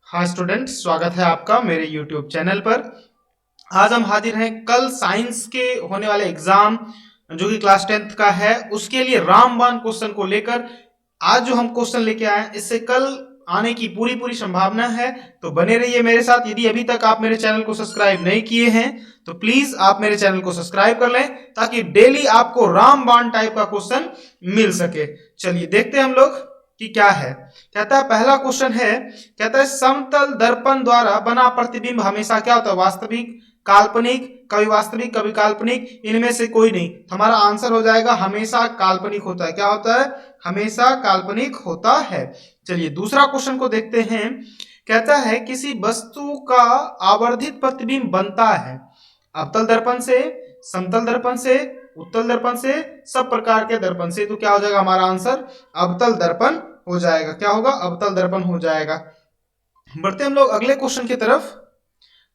हाँ स्टूडेंट, स्वागत है आपका मेरे YouTube चैनल पर। आज हम हाजिर हैं कल साइंस के होने वाले एग्जाम जो कि क्लास 10th का है उसके लिए रामबाण क्वेश्चन को लेकर। आज जो हम क्वेश्चन लेके आए हैं इससे कल आने की पूरी पूरी संभावना है, तो बने रहिए मेरे साथ। यदि अभी तक आप मेरे चैनल को सब्सक्राइब नहीं किए हैं तो प्लीज आप मेरे चैनल को सब्सक्राइब कर लें ताकि डेली आपको रामबाण टाइप का क्वेश्चन मिल सके। चलिए देखते हैं हम लोग कि क्या है। कहता है पहला क्वेश्चन है, कहता है समतल दर्पण द्वारा बना प्रतिबिंब हमेशा क्या होता है? वास्तविक, काल्पनिक, कभी वास्तविक कभी काल्पनिक, इनमें से कोई नहीं। हमारा आंसर हो जाएगा हमेशा काल्पनिक होता है। क्या होता है? हमेशा काल्पनिक होता है। चलिए दूसरा क्वेश्चन को देखते हैं। कहता है किसी वस्तु का आवर्धित प्रतिबिंब बनता है अवतल दर्पण से, समतल दर्पण से, उत्तल दर्पण से, सब प्रकार के दर्पण से। तो क्या हो जाएगा हमारा आंसर? अवतल दर्पण हो जाएगा। क्या होगा? अवतल दर्पण हो जाएगा। बढ़ते हम लोग अगले क्वेश्चन की तरफ।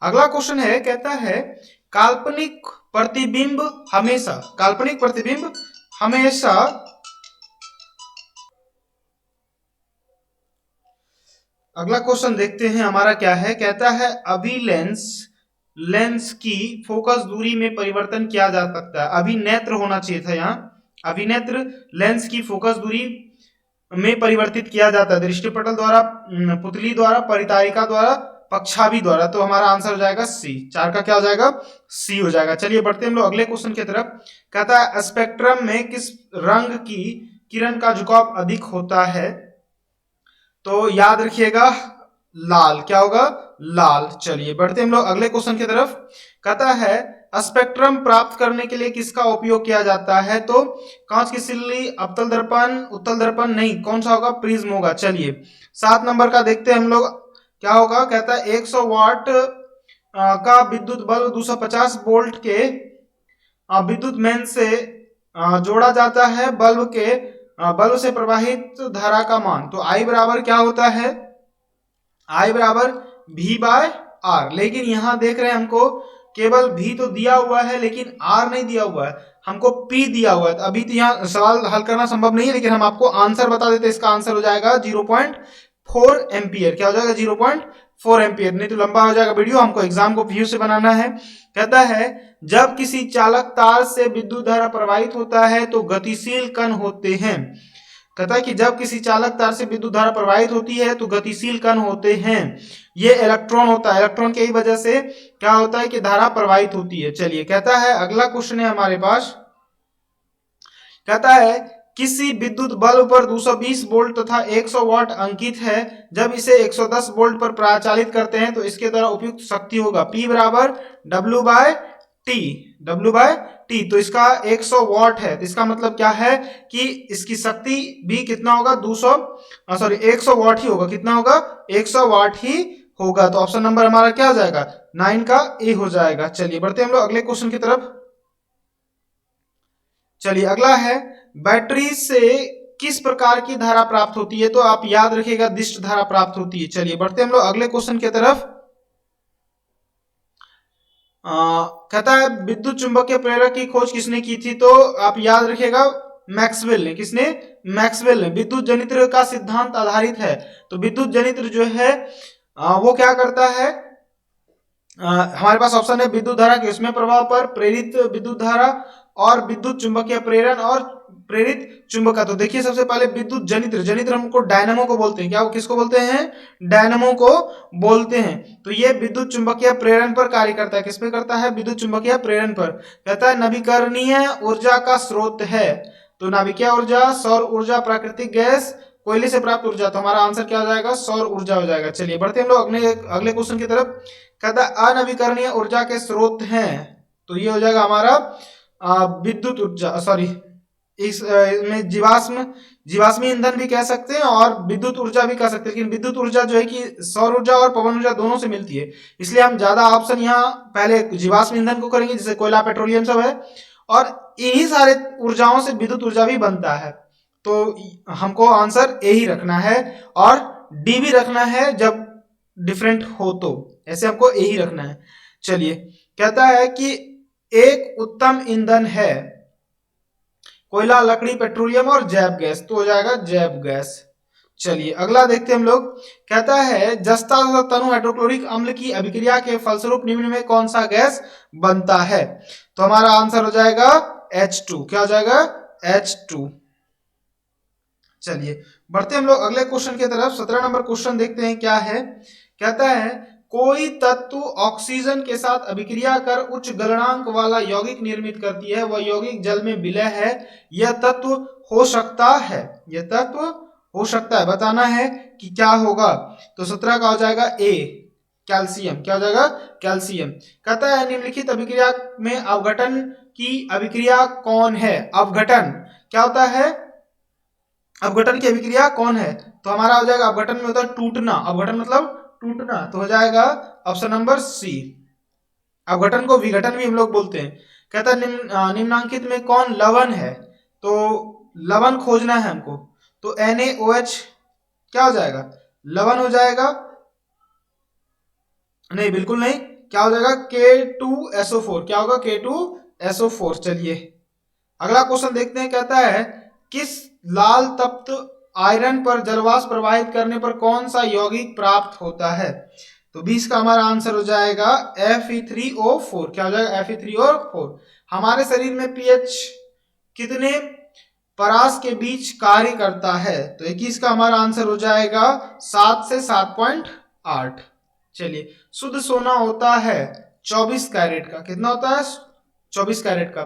अगला क्वेश्चन है, कहता है काल्पनिक प्रतिबिंब हमेशा, काल्पनिक प्रतिबिंब हमेशा अगला क्वेश्चन देखते हैं हमारा क्या है। कहता है अभिलेंस लेंस की फोकस दूरी में परिवर्तन किया जा सकता है। अभिनेत्र होना चाहिए था यहाँ। अभिनेत्र लेंस की फोकस दूरी में परिवर्तित किया जाता है दृष्टिपटल द्वारा, पुतली द्वारा, परितारिका द्वारा, पक्षाभि द्वारा। तो हमारा आंसर हो जाएगा सी। 4 का क्या हो जाएगा? सी हो जाएगा। चलिए बढ़ते हम लोग अगले क्वेश्चन की तरफ। कहता है स्पेक्ट्रम में किस रंग की किरण का झुकाव अधिक होता है? तो याद रखिएगा लाल। क्या होगा? लाल। चलिए बढ़ते हम लोग अगले क्वेश्चन की तरफ। कहता है स्पेक्ट्रम प्राप्त करने के लिए किसका उपयोग किया जाता है? तो कांच की सिल्ली, अवतल दर्पण, उत्तल दर्पण नहीं, कौन सा होगा? प्रिज्म होगा। चलिए 7 नंबर का देखते हैं हम लोग क्या होगा। कहता है 100 वाट का विद्युत बल्ब 250 वोल्ट के विद्युत मेन से जोड़ा जाता है। बल्ब से प्रवाहित धारा का मान। तो आई बराबर क्या होता है? आई बराबर भी बाय आर। लेकिन यहां देख रहे हैं हमको केवल भी तो दिया हुआ है लेकिन आर नहीं दिया हुआ है, हमको पी दिया हुआ है। तो अभी तो यहाँ सवाल हल करना संभव नहीं है, लेकिन हम आपको आंसर बता देते हैं। इसका आंसर हो जाएगा 0.4 एम्पियर। क्या हो जाएगा? 0.4 एम्पियर। नहीं तो लंबा हो जाएगा वीडियो, हमको एग्जाम को व्यू से बनाना है। कहता है जब किसी चालक तार से विद्युत धारा प्रवाहित होता है तो गतिशील कण होते हैं। कहता है कि जब किसी चालक तार से विद्युत धारा प्रवाहित होती है तो गतिशील कण होते हैं। ये इलेक्ट्रॉन होता है। इलेक्ट्रॉन की वजह से क्या होता है कि धारा प्रवाहित होती है। चलिए कहता है अगला क्वेश्चन है हमारे पास। कहता है किसी विद्युत बल्ब पर 220 वोल्ट तथा 100 वाट अंकित है। जब इसे 110 वोल्ट पर प्रचालित करते हैं तो इसके द्वारा उपयुक्त शक्ति होगा P बराबर W by T. W by T. तो इसका 100 वाट है, तो इसका मतलब क्या है कि इसकी शक्ति भी कितना होगा? 100 वाट ही होगा। कितना होगा? 100 वाट ही होगा। तो ऑप्शन नंबर हमारा क्या हो जाएगा? 9 का ए हो जाएगा। चलिए बढ़ते हम लोग अगले क्वेश्चन की तरफ। चलिए अगला है बैटरी से किस प्रकार की धारा प्राप्त होती है? तो आप याद रखिएगा दिष्ट धारा प्राप्त होती है। चलिए बढ़ते हम लोग अगले क्वेश्चन की तरफ। कहता है विद्युत चुंबकीय प्रेरक की खोज किसने की थी? तो आप याद रखिएगा मैक्सवेल ने। किसने? मैक्सवेल ने। विद्युत जनित्र का सिद्धांत आधारित है। तो विद्युत जनित्र जो है वो क्या करता है? हमारे पास ऑप्शन है विद्युत धारा के उसमें प्रभाव पर, प्रेरित विद्युत धारा, और विद्युत चुंबकीय प्रेरण और प्रेरित चुंबक। तो देखिए सबसे पहले विद्युत जनित्र। जनित्र हमको डायनामो को बोलते हैं। क्या किसको बोलते हैं? डायनामो को बोलते हैं। तो ये विद्युत चुंबकीय प्रेरण पर कार्य करता है। किस पे करता है? विद्युत चुंबकीय प्रेरण पर। कहता है नवीकरणीय ऊर्जा का स्रोत है। तो नाभिकीय ऊर्जा, सौर ऊर्जा, प्राकृतिक गैस, कोयले से प्राप्त ऊर्जा। तो हमारा आंसर क्या हो जाएगा? सौर ऊर्जा हो जाएगा। चलिए बढ़ते हम लोग अगले क्वेश्चन की तरफ। कहता है अनवीकरणीय ऊर्जा के स्रोत हैं। तो ये हो जाएगा हमारा विद्युत ऊर्जा, सॉरी में जीवाश्मी ईंधन भी कह सकते हैं और विद्युत ऊर्जा भी कह सकते हैं। लेकिन विद्युत ऊर्जा जो है कि सौर ऊर्जा और पवन ऊर्जा दोनों से मिलती है, इसलिए हम ज्यादा ऑप्शन यहाँ पहले जीवाश्म ईंधन को करेंगे, जैसे कोयला, पेट्रोलियम सब है। और इन्हीं सारे ऊर्जाओं से विद्युत ऊर्जा भी बनता है। तो हमको आंसर ए ही रखना है और डी भी रखना है जब डिफरेंट हो तो। ऐसे हमको ए ही रखना है। चलिए कहता है कि एक उत्तम ईंधन है कोयला, लकड़ी, पेट्रोलियम और जैव गैस। तो हो जाएगा जैव गैस। चलिए अगला देखते हैं हम लोग। कहता है जस्ता तथा तनु हाइड्रोक्लोरिक अम्ल की अभिक्रिया के फलस्वरूप निम्न में कौन सा गैस बनता है? तो हमारा आंसर हो जाएगा H2। क्या हो जाएगा? H2। चलिए बढ़ते हम लोग अगले क्वेश्चन की तरफ। 17 नंबर क्वेश्चन देखते हैं क्या है। कहता है कोई तत्व ऑक्सीजन के साथ अभिक्रिया कर उच्च गलनांक वाला यौगिक निर्मित करती है, वह यौगिक जल में विलय है, यह तत्व हो सकता है, यह तत्व हो सकता है, बताना है कि क्या होगा। तो 17 का हो जाएगा ए, कैल्शियम। क्या हो जाएगा? कैल्शियम। कहता है निम्नलिखित अभिक्रिया में अवघटन की अभिक्रिया कौन है? अवघटन क्या होता है? अपघटन की अभिक्रिया कौन है? तो हमारा हो जाएगा अपघटन में होता है टूटना। अपघटन मतलब टूटना, तो हो जाएगा ऑप्शन नंबर सी। अपघटन को विघटन भी हम लोग बोलते हैं। कहता है निम्नांकित में कौन लवण है? तो लवण खोजना है हमको, तो NaOH क्या हो जाएगा? लवण हो जाएगा? नहीं, बिल्कुल नहीं। क्या हो जाएगा? K2SO4। क्या होगा? K2SO4। चलिए अगला क्वेश्चन देखते हैं। कहता है किस लाल तप्त आयरन पर जलवाष्प प्रवाहित करने पर कौन सा यौगिक प्राप्त होता है? तो 20 का हमारा आंसर हो जाएगा Fe3O4। क्या हो जाएगा? Fe3O4। हमारे शरीर में pH कितने परास के बीच कार्य करता है? तो 21 का हमारा आंसर हो जाएगा 7 से 7.8। चलिए शुद्ध सोना होता है 24 कैरेट का। कितना होता है? 24 कैरेट का।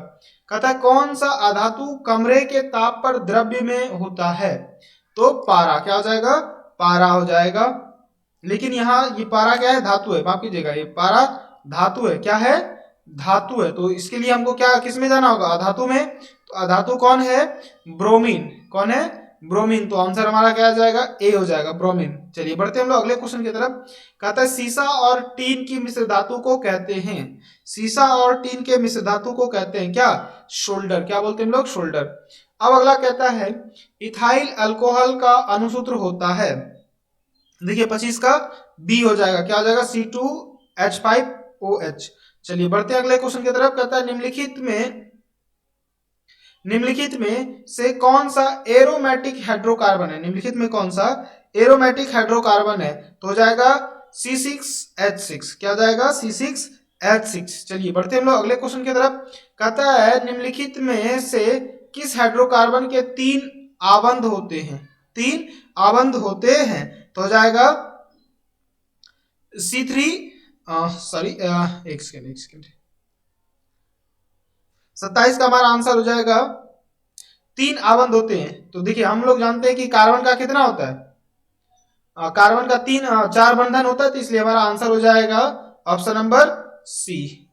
कहता है कौन सा अधातु कमरे के ताप पर द्रव्य में होता है? तो पारा। क्या हो जाएगा? पारा हो जाएगा। लेकिन यहाँ ये पारा क्या है? धातु है, माफ कीजिएगा, ये पारा धातु है। क्या है? धातु है। तो इसके लिए हमको क्या किस में जाना होगा? अधातु में। तो अधातु कौन है? ब्रोमीन। कौन है? ब्रोमीन। तो आंसर हमारा क्या आ जाएगा? ए हो जाएगा, ब्रोमीन। चलिए बढ़ते हम लोग अगले क्वेश्चन की तरफ। कहता है सीसा और टीन की मिश्र धातु को कहते हैं, सीसा और टीन के मिश्र धातु को कहते हैं क्या? शोल्डर। क्या बोलते हैं हम लोग? शोल्डर। अब अगला कहता है इथाइल अल्कोहल का अनुसूत्र होता है, देखिए 25 का बी हो जाएगा। क्या हो जाएगा? C2H5OH। चलिए बढ़ते हैं अगले क्वेश्चन की तरफ। कहता है निम्नलिखित में से कौन सा एरोमेटिक हाइड्रोकार्बन है? निम्नलिखित में कौन सा एरोमेटिक हाइड्रोकार्बन है? तो हो जाएगा C6H6। क्या हो जाएगा? C6H6। चलिए बढ़ते हम लोग अगले क्वेश्चन की तरफ। कहता है निम्नलिखित में से किस हाइड्रोकार्बन के 3 आबंध होते हैं? 3 आबंध होते हैं। तो हो जाएगा C3 एक सेकेंड 27 का हमारा आंसर हो जाएगा। 3 आबंध होते हैं। तो देखिए हम लोग जानते हैं कि कार्बन का कितना होता है? कार्बन का 4 बंधन होता है, तो इसलिए हमारा आंसर हो जाएगा ऑप्शन नंबर सी।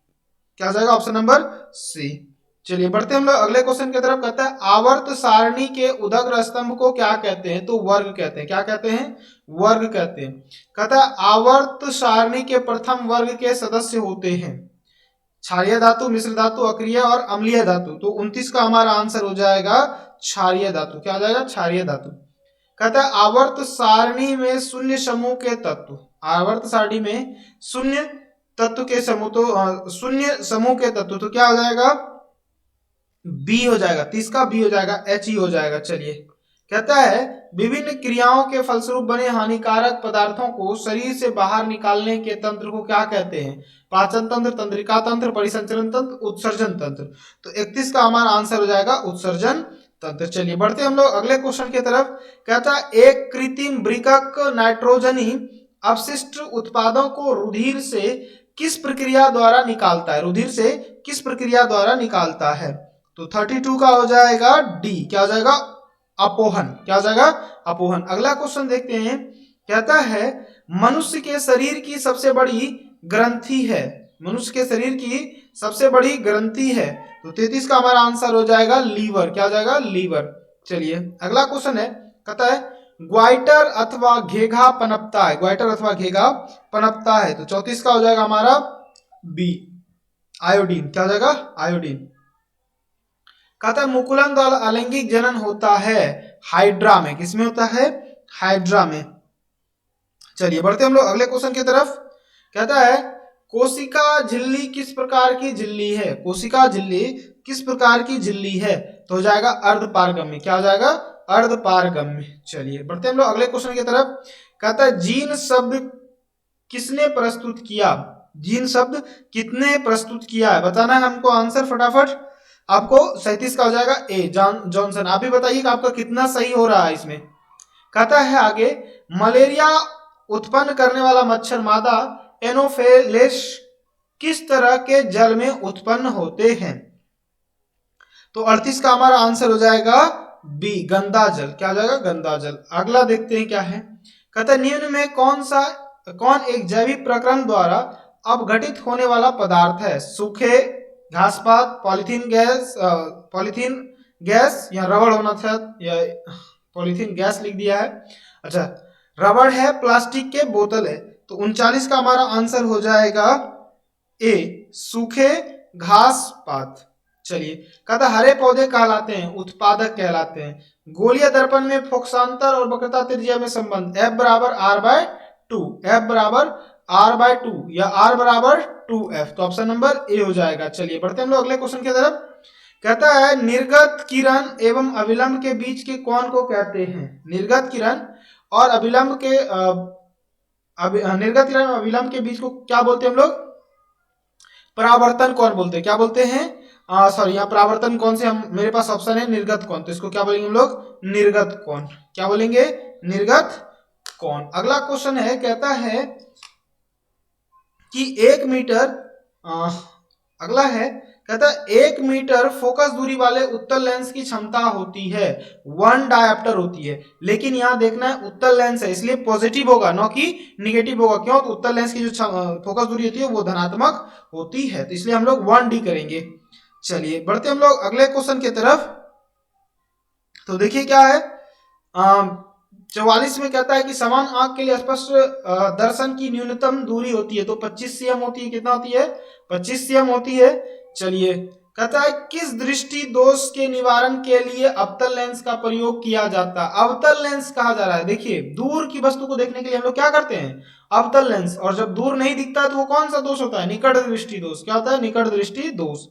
क्या हो जाएगा? Option number C. चलिए बढ़ते हम लोग अगले क्वेश्चन की तरफ। कहता है आवर्त सारणी के उदग्र स्तंभ को क्या कहते हैं? तो वर्ग कहते हैं। क्या कहते हैं? वर्ग कहते हैं। कहता है आवर्त सारणी के प्रथम वर्ग के सदस्य होते हैं क्षारीय धातु, मिश्र धातु, अक्रिय और अम्लीय धातु। तो 29 का हमारा आंसर हो जाएगा क्षारीय धातु। क्या हो जाएगा? क्षारीय धातु। कहता है आवर्त सारणी में शून्य समूह के तत्व, आवर्त सारणी में शून्य तत्व के समूह, तो शून्य समूह के तत्व, तो क्या हो जाएगा? बी हो जाएगा। 30 का बी हो जाएगा, He हो जाएगा। चलिए कहता है विभिन्न क्रियाओं के फलस्वरूप बने हानिकारक पदार्थों को शरीर से बाहर निकालने के तंत्र को क्या कहते हैं? पाचन तंत्र, तंत्रिका तंत्र, परिसंचरण तंत्र, उत्सर्जन तंत्र। तो 31 का हमारा आंसर हो जाएगा उत्सर्जन तंत्र। चलिए बढ़ते हम लोग अगले क्वेश्चन की तरफ। कहता है एक कृत्रिम वृक्क नाइट्रोजनी अपशिष्ट उत्पादों को रुधिर से किस प्रक्रिया द्वारा निकालता है? रुधिर से किस प्रक्रिया द्वारा निकालता है? तो 32 का हो जाएगा डी। क्या हो जाएगा? अपोहन। क्या हो जाएगा? अपोहन। अगला क्वेश्चन देखते हैं। कहता है मनुष्य के शरीर की सबसे बड़ी ग्रंथि है, मनुष्य के शरीर की सबसे बड़ी ग्रंथि है। तो 33 का हमारा आंसर हो जाएगा लीवर। क्या हो जाएगा? लीवर। चलिए अगला क्वेश्चन है। कहता है ग्वाइटर अथवा घेघा पनपता है, ग्वाइटर अथवा घेघा पनपता है। तो 34 का हो जाएगा हमारा बी, आयोडीन। क्या हो जाएगा? आयोडीन। कहता है मुकुलन द्वारा अलैंगिक जनन होता है हाइड्रा में। किसमें होता है? हाइड्रा में। चलिए बढ़ते हम लोग अगले क्वेश्चन की तरफ। कहता है कोशिका झिल्ली किस प्रकार की झिल्ली है? कोशिका झिल्ली किस प्रकार की झिल्ली है? तो हो जाएगा अर्धपारगम्य। क्या हो जाएगा? अर्धपारगम्य। चलिए बढ़ते हैं हम लोग अगले क्वेश्चन की तरफ। कहता है जीन शब्द किसने प्रस्तुत किया? जीन शब्द कितने प्रस्तुत किया है बताना है हमको। आंसर फटाफट। आपको 37 का हो जाएगा ए जॉनसन। आप भी बताइएगा आपका कितना सही हो रहा है इसमें। कहता है आगे, मलेरिया उत्पन्न करने वाला मच्छर मादा एनोफेलेस किस तरह के जल में उत्पन्न होते हैं? तो 38 का हमारा आंसर हो जाएगा बी, गंदा जल। क्या हो जाएगा? गंदा जल। अगला देखते हैं क्या है। कहता है निम्न में कौन एक जैविक प्रक्रम द्वारा अपघटित होने वाला पदार्थ है? सूखे घासपात, पॉलिथीन गैस या रबड़ होना था, या पॉलिथीन गैस लिख दिया है। अच्छा, रबड़ है, प्लास्टिक के बोतल है। तो 39 का हमारा आंसर हो जाएगा ए, सूखे घास पात। चलिए, कहता हरे पौधे कहलाते हैं उत्पादक कहलाते हैं। गोलीय दर्पण में फोकसांतर और वक्रता त्रिज्या में संबंध F बराबर R/2, F बराबर R/2 या R बराबर 2F। तो ऑप्शन नंबर ए हो जाएगा। चलिए बढ़ते हैं हम लोग अगले क्वेश्चन की तरफ। कहता है निर्गत किरण एवं अविलंब के बीच के कोण को कहते हैं? निर्गत किरण और अविलंब के निर्गत किरण और अविलंब के बीच को क्या बोलते हैं हम लोग? परावर्तन कोण बोलते हैं। क्या बोलते हैं? सॉरी, यहाँ परावर्तन कोण से हम, मेरे पास ऑप्शन है निर्गत कोण, तो इसको क्या बोलेंगे हम लोग? निर्गत कोण। क्या बोलेंगे? निर्गत कोण। अगला क्वेश्चन है, कहता है कि 1 मीटर, अगला है, कहता है 1 मीटर फोकस दूरी वाले उत्तल लेंस की क्षमता होती है 1 डायोप्टर होती है। लेकिन यहाँ देखना है उत्तल लेंस है इसलिए पॉजिटिव होगा, न कि निगेटिव होगा। क्यों? तो उत्तल लेंस की जो फोकस दूरी होती है वो धनात्मक होती है, तो इसलिए हम लोग 1D करेंगे। चलिए बढ़ते हम लोग अगले क्वेश्चन की तरफ। तो देखिए क्या है, 44 में कहता है कि समान आंख के लिए स्पष्ट दर्शन की न्यूनतम दूरी होती है, तो 25 cm होती है। कितना होती है? 25 cm होती है। चलिए, कहता है किस दृष्टि दोष के निवारण के लिए अवतल लेंस का प्रयोग किया जाता है? अवतल लेंस कहा जा रहा है। देखिए, दूर की वस्तु को देखने के लिए हम लोग क्या करते हैं? अवतल लेंस। और जब दूर नहीं दिखता है तो वो कौन सा दोष होता है? निकट दृष्टि दोष। क्या होता है? निकट दृष्टि दोष।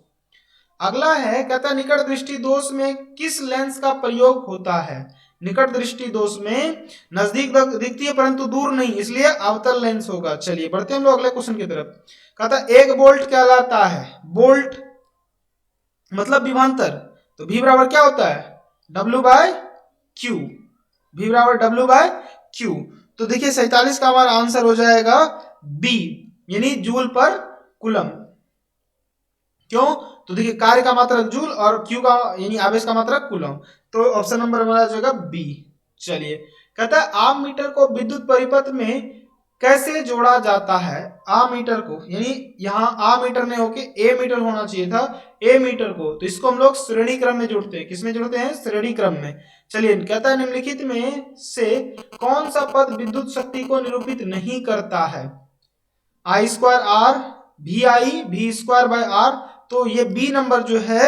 अगला है, कहता है निकट दृष्टि दोष में किस लेंस का प्रयोग होता है? निकट दृष्टि दोष में नजदीक दिखती है परंतु दूर नहीं, इसलिए अवतल लेंस होगा। चलिए बढ़ते हम लोग अगले क्वेश्चन की तरफ। कहता है 1 वोल्ट कहलाता है, वोल्ट मतलब विभवांतर, तो V बराबर क्या होता है? W/Q। V बराबर W/Q। तो देखिए 47 का हमारा आंसर हो जाएगा B, यानी जूल पर कूलम। क्यों? तो देखिए कार्य का मात्रक जूल और Q का यानी आवेश का मात्रक कूलम, तो ऑप्शन नंबर हमारा जाएगा बी। चलिए, कहता है आम मीटर को विद्युत परिपथ में कैसे जोड़ा जाता है? आ मीटर को, यानी यहाँ आ मीटर नहीं होके ए मीटर होना चाहिए था, ए मीटर को, तो इसको हम लोग श्रेणी क्रम में जोड़ते हैं। किसमें जोड़ते हैं? श्रेणी क्रम में। चलिए, कहता है निम्नलिखित में से कौन सा पद विद्युत शक्ति को निरूपित नहीं करता है? I²R, V² R, तो ये बी नंबर जो है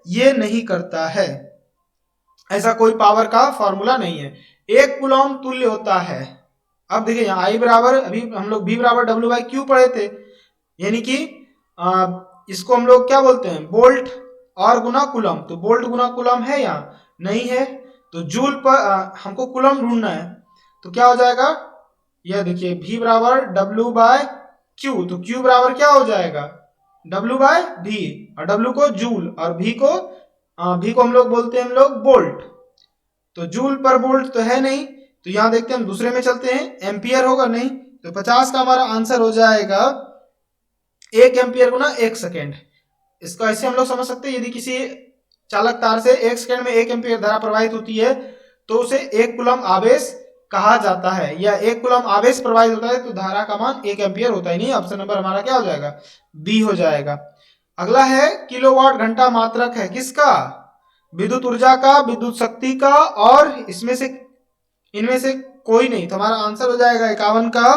ये नहीं करता है। ऐसा कोई पावर का फॉर्मूला नहीं है। 1 कूलम तुल्य होता है। अब देखिए यहाँ आई बराबर, अभी हम लोग V बराबर W/Q पढ़े थे, यानी कि इसको हम लोग क्या बोलते हैं? वोल्ट और गुना कूलम। तो वोल्ट गुना कूलम है या नहीं है? तो जूल पर हमको कूलम ढूंढना है, तो क्या हो जाएगा? यह देखिए V बराबर W/Q, तो Q बराबर क्या हो जाएगा? W/V, और W को जूल और V को हम लोग बोलते हैं वोल्ट। तो जूल पर वोल्ट तो है नहीं, तो यहां देखते हैं हम दूसरे में चलते हैं, एम्पियर होगा नहीं, तो 50 का हमारा आंसर हो जाएगा 1 एम्पियर गुना 1 सेकेंड। इसको ऐसे हम लोग समझ सकते हैं, यदि किसी चालक तार से 1 सेकेंड में 1 एम्पियर धारा प्रवाहित होती है तो उसे 1 कूलम आवेश कहा जाता है, या 1 कूलम आवेश प्रवाहित होता है तो धारा का मान 1 एम्पियर होता ही नहीं। ऑप्शन नंबर हमारा क्या हो जाएगा? बी हो जाएगा। अगला है किलोवाट घंटा मात्रक है किसका? विद्युत ऊर्जा का, विद्युत शक्ति का, और इनमें से कोई नहीं, तो हमारा आंसर हो जाएगा 51 का,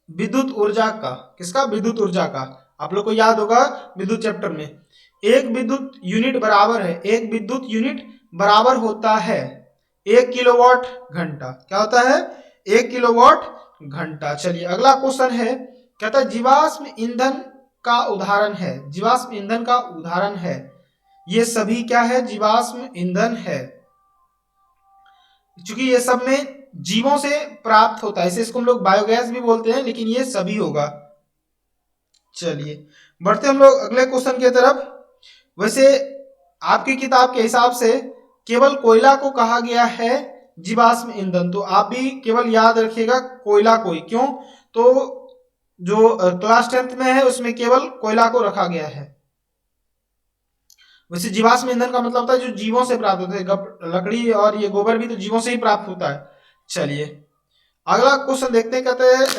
विद्युत ऊर्जा का। किसका? विद्युत ऊर्जा का। आप लोग को याद होगा विद्युत चैप्टर में, एक विद्युत यूनिट बराबर है, एक विद्युत यूनिट बराबर होता है 1 किलोवाट घंटा। क्या होता है? 1 किलोवाट घंटा। चलिए अगला क्वेश्चन है, कहता है जीवाश्म ईंधन का उदाहरण है, जीवाश्म ईंधन का उदाहरण है, ये सभी क्या है? जीवाश्म ईंधन है। क्योंकि ये सब में जीवों से प्राप्त होता है, इसे इसको हम लोग बायोगैस भी बोलते हैं, लेकिन ये सभी होगा। चलिए बढ़ते हम लोग अगले क्वेश्चन की तरफ। वैसे आपकी किताब के हिसाब से केवल कोयला को कहा गया है जीवाश्म ईंधन, तो आप भी केवल याद रखिएगा कोयला को ही। क्यों? तो जो क्लास 10th में है उसमें केवल कोयला को रखा गया है। वैसे जीवाश्म ईंधन का मतलब होता है जो जीवों से प्राप्त होता है, लकड़ी और ये गोबर भी तो जीवों से ही प्राप्त होता है। चलिए अगला क्वेश्चन देखते हैं।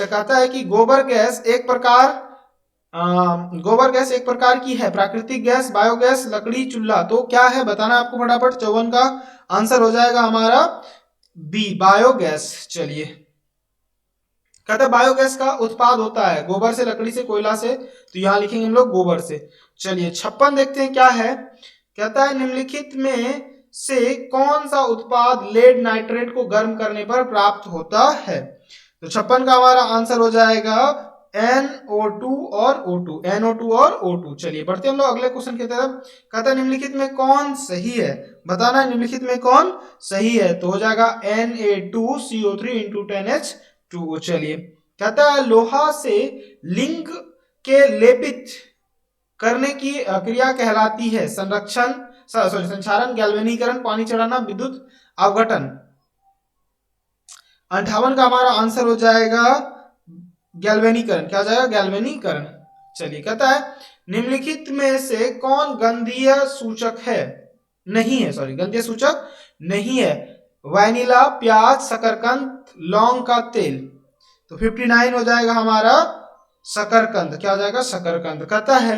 कहता है कि गोबर गैस एक प्रकार की है, प्राकृतिक गैस, बायोगैस, लकड़ी, चूल्हा, तो क्या है बताना आपको फटाफट। 54 का आंसर हो जाएगा हमारा बी, बायोगैस। चलिए कहते हैं बायोगैस का उत्पाद होता है गोबर से, लकड़ी से, कोयला से, तो यहां लिखेंगे हम लोग गोबर से। चलिए 56 देखते हैं क्या है। कहता है निम्नलिखित में से कौन सा उत्पाद लेड नाइट्रेट को गर्म करने पर प्राप्त होता है। तो 56 का हमारा आंसर हो जाएगा NO2 और O2, NO2 और O2। चलिए बढ़ते हम लोग अगले क्वेश्चन की तरफ। कहता है निम्नलिखित में कौन सही है, बताना है निम्नलिखित में कौन सही है। तो हो जाएगा Na2CO3 × 10H2O। चलिए कहता है लोहा से लिंक के लेपित करने की क्रिया कहलाती है संक्षारण, गैल्वेनीकरण, पानी चढ़ाना, विद्युत अवघटन। 58 का हमारा आंसर हो जाएगा गैल्वेनीकरण। क्या हो जाएगा? गैल्वेनीकरण। चलिए कहता है निम्नलिखित में से कौन गंधीय सूचक है, नहीं है, सॉरी गंधीय सूचक नहीं है। वैनिला, प्याज, शकरकंद, लौंग का तेल। तो 59 हो जाएगा हमारा शकरकंद। क्या हो जाएगा? शकरकंद। कहता है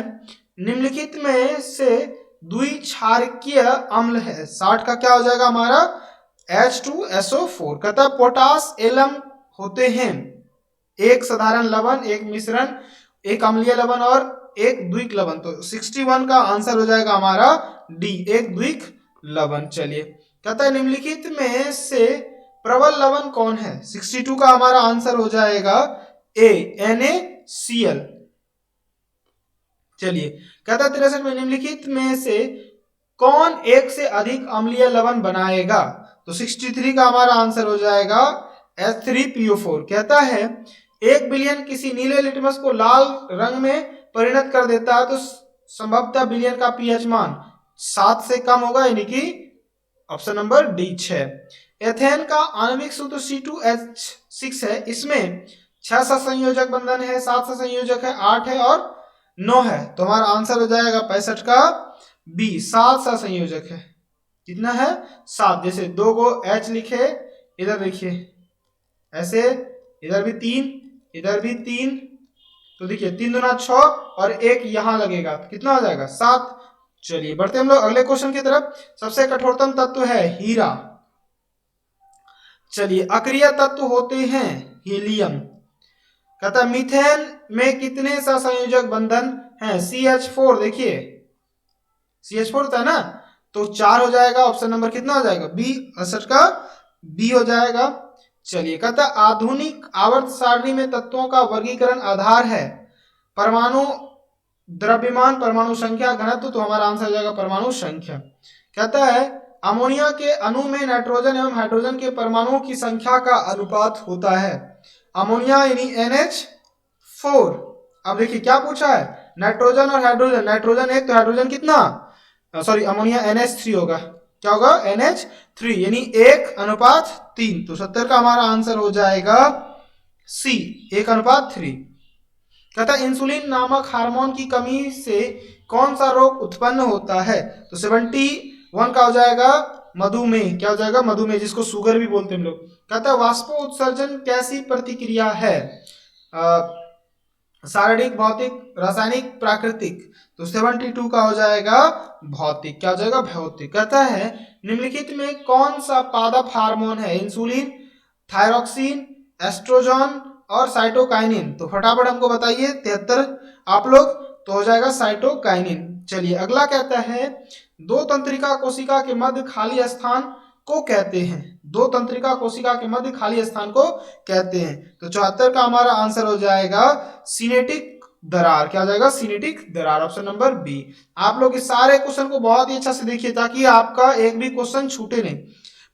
निम्नलिखित में से द्विक्षारकीय अम्ल है। 60 का क्या हो जाएगा हमारा H2SO4। कहता है पोटास, एलम होते हैं एक साधारण लवण, एक मिश्रण, एक अम्लीय लवण और एक द्विक लवण। तो 61 का आंसर हो जाएगा हमारा डी, एक द्विक लवण। चलिए कहता है निम्नलिखित में से प्रबल लवण कौन है। 62 का हमारा आंसर हो जाएगा ए, NaCl। चलिए कहता है 63 में निम्नलिखित में से कौन एक से अधिक अम्लीय लवण बनाएगा। तो 63 का हमारा आंसर हो जाएगा H3PO4। कहता है 1 बिलियन किसी नीले लिटमस को लाल रंग में परिणत कर देता है, तो संभवतः बिलियन का पीएच मान 7 से कम होगा, यानी कि ऑप्शन नंबर डी 6। एथेन का आणविक सूत्र C2H6 है, इसमें 6 संयोजक बंधन है, 7 संयोजक है, 8 है और 9 है। तो हमारा आंसर हो जाएगा 65 का बी, 7 संयोजक है। कितना है? 7। जैसे 2 को H लिखे, इधर देखिए ऐसे, इधर भी 3, इधर भी 3, तो देखिए 3 दूना 6 और 1 यहां लगेगा, तो कितना हो जाएगा? 7। चलिए बढ़ते हम लोग अगले क्वेश्चन की तरफ। सबसे कठोरतम तत्व है हीरा। चलिए अक्रिय तत्व होते हैं हीलियम। कहता है मीथेन में कितने सहसंयोजक बंधन हैं। CH4, देखिए CH4 होता है ना, तो 4 हो जाएगा। ऑप्शन नंबर कितना हो जाएगा? बी, 68 का बी हो जाएगा। चलिए कहता है आधुनिक आवर्त सारणी में तत्वों का वर्गीकरण आधार है परमाणु द्रव्यमान, परमाणु संख्या, घनत्व। तो हमारा आंसर हो जाएगा परमाणु संख्या। कहता है अमोनिया के अणु में नाइट्रोजन एवं हाइड्रोजन के परमाणुओं की संख्या का अनुपात होता है। अमोनिया यानी NH4। अब देखिए क्या पूछा है, नाइट्रोजन और हाइड्रोजन। नाइट्रोजन 1 तो हाइड्रोजन कितना, सॉरी अमोनिया NH3 होगा। क्या होगा? NH3 यानी 1:3। तो 70 का हमारा आंसर हो जाएगा सी, 1:3। कहता है इंसुलिन नामक हार्मोन की कमी से कौन सा रोग उत्पन्न होता है। तो 71 का हो जाएगा मधुमेह। क्या हो जाएगा? मधुमेह, जिसको शुगर भी बोलते हैं हम लोग। कहता है वाष्पोत्सर्जन कैसी प्रतिक्रिया है। शारीरिक, भौतिक, रासायनिक, प्राकृतिक। तो 72 का हो जाएगा भौतिक। क्या हो जाएगा? भौतिक। कहता है निम्नलिखित में कौन सा पादप हार्मोन है। इंसुलिन, थायरोक्सिन, एस्ट्रोजन और साइटोकाइनिन। तो फटाफट हमको बताइए 73 आप लोग, तो हो जाएगा साइटोकाइनिन। चलिए अगला कहता है दो तंत्रिका कोशिका के मध्य खाली स्थान को कहते हैं। दो तंत्रिका कोशिका के मध्य खाली स्थान को कहते हैं। तो 74 का हमारा आंसर हो जाएगा सिनेटिक दरार। क्या हो जाएगा? सिनेटिक दरार, ऑप्शन नंबर बी। आप लोग इस सारे क्वेश्चन को बहुत ही अच्छा से देखिए ताकि आपका एक भी क्वेश्चन छूटे नहीं।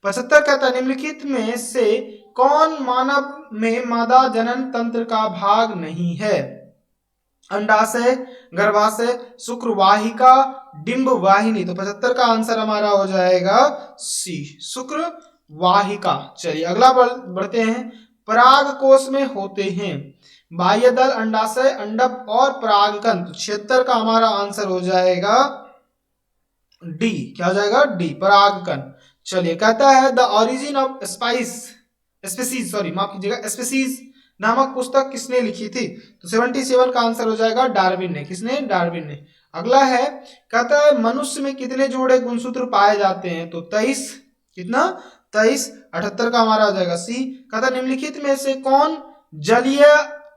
75 कहता है निम्नलिखित में से कौन मानव में मादा जनन तंत्र का भाग नहीं है? अंडाशय, गर्भाशय, शुक्रवाहिका, डिंब वाहिनी। तो 75 का आंसर हमारा हो जाएगा सी, शुक्र वाहिका। चलिए अगला बढ़ते हैं। पराग कोश में होते हैं बाह्य दल, अंडाशय, अंडप और परागकण। तो 76 का हमारा आंसर हो जाएगा डी। क्या हो जाएगा? डी, परागकण। चलिए कहता है the origin of species, sorry माफ कीजिएगा, स्पीसीज नामक पुस्तक किसने लिखी थी? तो 77 का आंसर हो जाएगा डार्विन ने। किसने? डार्विन ने। अगला है कहता है मनुष्य में कितने जोड़े गुणसूत्र पाए जाते हैं? तो 23। कितना? 23। 78 का हमारा हो जाएगा सी। कहता निम्नलिखित में से कौन जलीय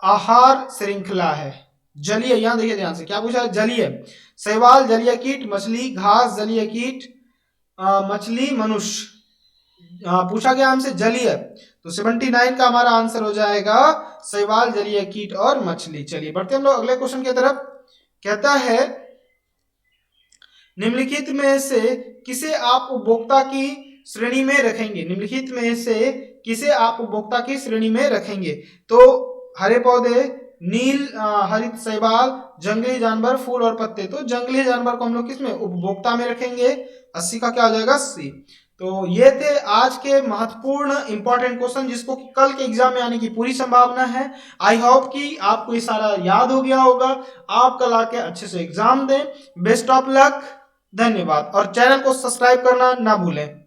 आहार श्रृंखला है? जलीय, यहां देखिए ध्यान से क्या पूछा है? जलीय, शैवाल, जलीय कीट, मछली, घास, जलीय कीट, मछली, मनुष्य। पूछा गया हमसे जलीय, तो 79 का हमारा आंसर हो जाएगा शैवाल, जलीय कीट और मछली। चलिए बढ़ते हम लोग अगले क्वेश्चन की तरफ। कहता है निम्नलिखित में से किसे आप उपभोक्ता की श्रेणी में रखेंगे? निम्नलिखित में से किसे आप उपभोक्ता की श्रेणी में रखेंगे? तो हरे पौधे, नील हरित शैवाल, जंगली जानवर, फूल और पत्ते। तो जंगली जानवर को हम लोग किसमें? उपभोक्ता में रखेंगे। 80 का क्या हो जाएगा? सी। तो ये थे आज के महत्वपूर्ण इंपॉर्टेंट क्वेश्चन जिसको कल के एग्जाम में आने की पूरी संभावना है। आई होप कि आपको ये सारा याद हो गया होगा, आप कल आके अच्छे से एग्जाम दें। बेस्ट ऑफ लक, धन्यवाद। और चैनल को सब्सक्राइब करना ना भूलें।